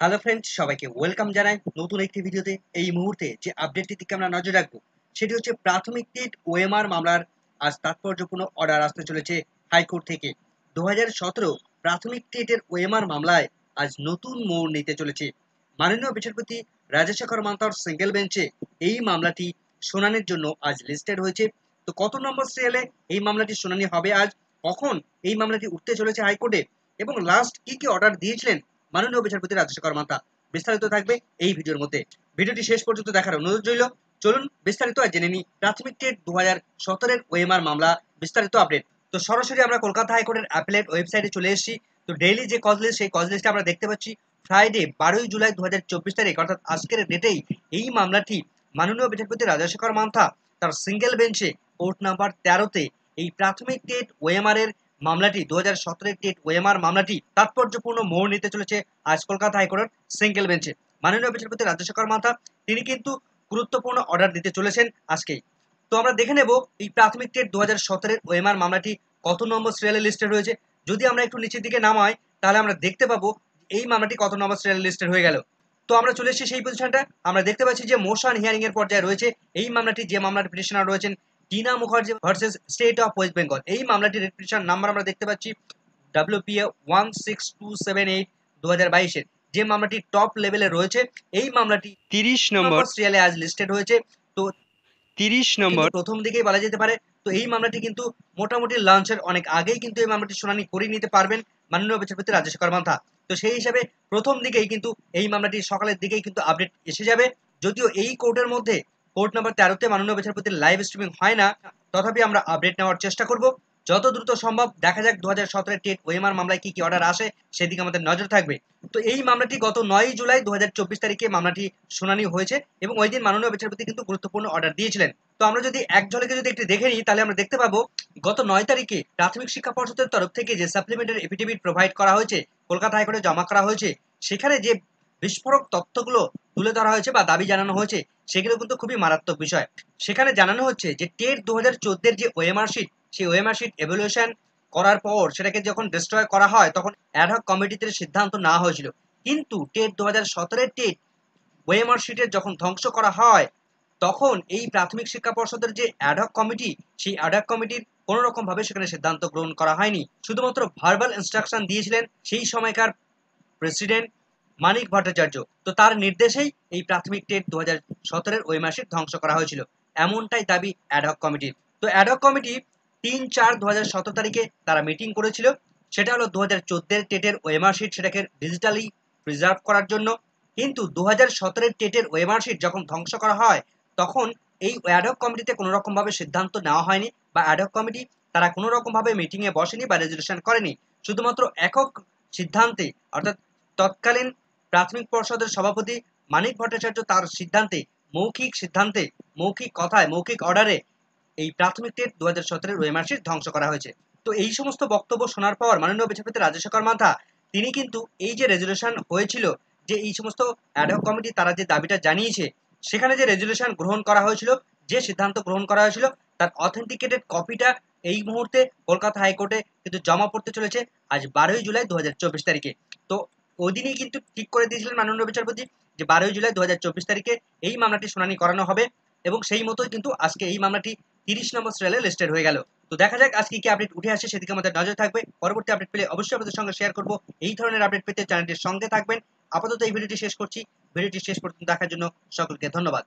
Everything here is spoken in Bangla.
হ্যালো ফ্রেন্ডস, সবাইকে ওয়েলকাম জানাই নতুন একটি ভিডিওতে। এই মুহূর্তে যে আপডেটটির দিকে আমরা নজর রাখবো সেটি হচ্ছে প্রাথমিক টেট ওএমআর মামলার আজ তাৎপর্যপূর্ণ অর্ডার আসতে চলেছে হাইকোর্ট থেকে। 2017 প্রাথমিক টেটের ওএমআর মামলায় আজ নতুন মোড় নিতে চলেছে। মাননীয় বিচারপতি রাজশেখর মান্তার সিঙ্গেল বেঞ্চে এই মামলাটি শুনানির জন্য আজ লিস্টেড হয়েছে। তো কত নম্বর সিরিয়ালে এই মামলাটি শুনানি হবে, আজ কখন এই মামলাটি উঠতে চলেছে হাইকোর্টে, এবং লাস্ট কি কি অর্ডার দিয়েছিলেন মাননীয় বিচারপতি রাজশেখর মান্তা, বিস্তারিত থাকবে এই ভিডিওর মধ্যে। ভিডিওটি শেষ পর্যন্ত দেখার অনুরোধ রইল। চলুন বিস্তারিত আর জেনে নিই প্রাথমিক টেট 2017 ওএমআর মামলা বিস্তারিত আপডেট। তো সরাসরি আমরা কলকাতা হাইকোর্টের অ্যাপিলেট ওয়েবসাইটে চলে এসেছি। তো ডেইলি যে কজ লিস্ট, সেই কজ লিস্টে আমরা দেখতে পাচ্ছি ফ্রাইডে 12 জুলাই 2024 তারিখ অর্থাৎ আজকের ডেটেই এই মামলাটি মাননীয় বিচারপতি রাজশেখর মান্থা তার সিঙ্গেল বেঞ্চে কোর্ট নাম্বার 13-তে এই প্রাথমিক টেট ওএমআর এর মামলাটি 2017 টেট ওএমআর মামলাটি তাৎপর্যপূর্ণ মোড় নিতে চলেছে আজ কলকাতা হাইকোর্টের সিঙ্গেল বেঞ্চে। মাননীয় বিচারপতি রাজশেখর মান্থা তিনি কিন্তু গুরুত্বপূর্ণ অর্ডার দিতে চলেছেন আজকেই। তো আমরা দেখে নেব এই প্রাথমিক টেট 2017 ওএমআর মামলাটি কত নম্বর সিরিয়ালে লিস্টেড হয়েছে। যদি আমরা একটু নিচের দিকে নামাই তাহলে আমরা দেখতে পাবো এই মামলাটি কত নম্বর সিরিয়ালে লিস্টেড হয়ে গেল। তো আমরা চলে এসেছি সেই পজিশনটা। আমরা দেখতে পাচ্ছি যে মোশন হিয়ারিং এর পর্যায়ে রয়েছে এই মামলাটি। যে মামলার পিটিশনার রয়েছেন Tina Mukherjee versus state of West Bengal. এই মামলাটির পিটিশন নাম্বার আমরা দেখতে পাচ্ছি WPA 16278 2022-এর, যে মামলাটি টপ লেভেলে রয়েছে। এই মামলাটি 30 নম্বর সিরিয়ালে আজ লিস্টেড হয়েছে। তো 30 নম্বর প্রথম দিকেই বলা যেতে পারে। তো এই মামলাটি কিন্তু মোটামুটি লঞ্চের অনেক আগেই কিন্তু এই মামলাটি শুনানি করে নিতে পারবেন মাননীয় বিচারপতি রাজশেখর মান্থা। তো সেই হিসাবে প্রথম দিকেই কিন্তু এই মামলাটি সকালের দিকেই কিন্তু আপডেট এসে যাবে। যদিও এই কোর্টের মধ্যে কোর্ট নাম্বার 13-তে মাননীয় বিচারপতির লাইভ স্ট্রিমিং হয় না, তথাপি আমরা আপডেট নেওয়ার চেষ্টা করব যত দ্রুত সম্ভব। দেখা যাক 2017 টেট ওএমআর মামলায় কি কি অর্ডার আসে, সেদিকে আমাদের নজর থাকবে। তো এই মামলাটি গত 9 জুলাই 2024 তারিখে মামলাটি শুনানি হয়েছে এবং ওই দিন মাননীয় বিচারপতি কিন্তু গুরুত্বপূর্ণ অর্ডার দিয়েছিলেন। তো আমরা যদি এক ঝলকে যদি একটু দেখে নিই তাহলে আমরা দেখতে পাবো গত 9 তারিখে প্রাথমিক শিক্ষা পর্ষদের তরফ থেকে যে সাপ্লিমেন্টারি এফিডেভিট প্রোভাইড করা হয়েছে, কলকাতা হাইকোর্টে জমা করা হয়েছে, সেখানে যে বিস্ফোরক তথ্যগুলো তুলে ধরা হয়েছে বা দাবি জানানো হয়েছে সেগুলো কিন্তু খুবই মারাত্মক বিষয়। সেখানে জানানো হচ্ছে যে টেট 2014-এর যে ওএমআর শিট, সেই ওএমআর শিট এভালুয়েশন করার পর সেটাকে যখন ডিস্ট্রয় করা হয় তখন অ্যাডহক কমিটিতে সিদ্ধান্ত নেওয়া হয়েছিল। কিন্তু টেট 2017-এর টেট ওএমআর শিটের যখন ধ্বংস করা হয় তখন এই প্রাথমিক শিক্ষা পর্ষদের যে অ্যাডহক কমিটি, সেই অ্যাডহক কমিটির কোনো রকম ভাবে সেখানে সিদ্ধান্ত গ্রহণ করা হয়নি। শুধুমাত্র ভার্বাল ইনস্ট্রাকশন দিয়েছিলেন সেই সময়কার প্রেসিডেন্ট মানিক ভট্টাচার্য। তো তার নির্দেশেই এই প্রাথমিক টেট 2017-এর ওএমআর শিট ধ্বংস করা হয়েছিল, এমনটাই দাবি অ্যাডহক কমিটির। তো অ্যাডহক কমিটি 3/4/2017 তারিখে তারা মিটিং করেছিল। সেটা হলো 2014-এর টেটের ওএমআর শিট সেটাকে ডিজিটালি প্রিজার্ভ করার জন্য। কিন্তু 2017-এর টেটের ওএমআর শিট যখন ধ্বংস করা হয় তখন এই অ্যাডহক কমিটিতে কোনো রকম ভাবে সিদ্ধান্ত নেওয়া হয়নি বা অ্যাডহক কমিটি তারা কোনো রকম ভাবে মিটিংয়ে বসেনি বা রেজলিউশন করেনি। শুধুমাত্র একক সিদ্ধান্তে, অর্থাৎ তৎকালীন প্রাথমিক পর্ষদের সভাপতি মানিক ভট্টাচার্য তার সিদ্ধান্তে, মৌখিক সিদ্ধান্তে, মৌখিক কথায়, মৌখিক অর্ডারে এই প্রাথমিক টেট 2017-এর ওএমআর শিট ধ্বংস করা হয়েছে। তো এই সমস্ত বক্তব্য শোনার পর মাননীয় বিচারপতি রাজশেখর মান্থা তিনি কিন্তু এই যে রেজলিউশন হয়েছিল, যে এই সমস্ত অ্যাডহক কমিটি তারা যে দাবিটা জানিয়েছে, সেখানে যে রেজলিউশন গ্রহণ করা হয়েছিল, যে সিদ্ধান্ত গ্রহণ করা হয়েছিল, তার অথেন্টিকেটেড কপিটা এই মুহূর্তে কলকাতা হাইকোর্টে কিন্তু জমা পড়তে চলেছে আজ 12 জুলাই 2024 তারিখে। তো ওই দিনই কিন্তু ঠিক করে দিয়েছিলেন মাননীয় বিচারপতি যে 12 জুলাই 2024 তারিখে এই মামলাটি শুনানি করানো হবে, এবং সেই মতোই কিন্তু আজকে এই মামলাটি 30 নম্বর সিরিয়ালে লিস্টেড হয়ে গেল। তো দেখা যাক আজকে কি আপডেট উঠে আসে, সেদিকে আমাদের নজর থাকবে। পরবর্তী আপডেট পেলে অবশ্যই আপনাদের সঙ্গে শেয়ার করব। এই ধরনের আপডেট পেতে চ্যানেলটির সঙ্গে থাকবেন। আপাতত এই ভিডিওটি শেষ করছি। ভিডিওটি শেষ পর্যন্ত দেখার জন্য সকলকে ধন্যবাদ।